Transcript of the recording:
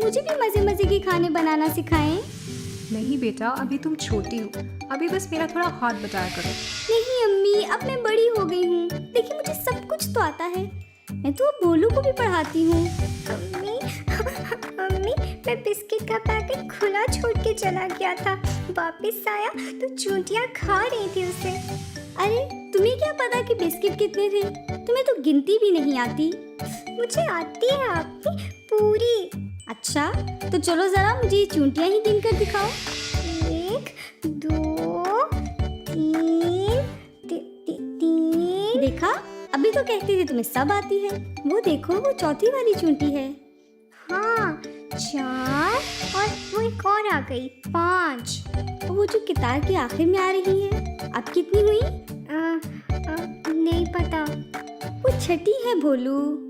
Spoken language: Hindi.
मुझे भी मजे मजे के खाने बनाना सिखाएं। नहीं बेटा, अभी तुम छोटी हो, अभी बस मेरा थोड़ा हाथ बटाया करो। नहीं अम्मी, अब मैं बड़ी हो गई हूँ। देखिए मुझे सब कुछ तो आता है। मैं तो अब भोलू को भी पढ़ाती हूँ। अम्मी अम्मी, मैं बिस्किट का पैकेट खुला छोड़ के चला गया था। वापस आया तो चूंटियां खा रही थी उसे। अरे तुम्हें क्या पता कि बिस्किट कितने थे? तुम्हें तो गिनती भी नहीं आती। मुझे आती है आपकी पूरी। अच्छा तो चलो जरा मुझे ये चूंटियां ही गिनकर दिखाओ। 1 2 3 3। देखा, अभी तो कहती थी तुम्हें सब आती है। वो देखो, वो चौथी वाली चूंटी है। हाँ 4 और वो एक और आ गई 5। वो जो किताब के आखिर में आ रही है, अब कितनी हुई? नहीं पता। वो छठी है भोलू।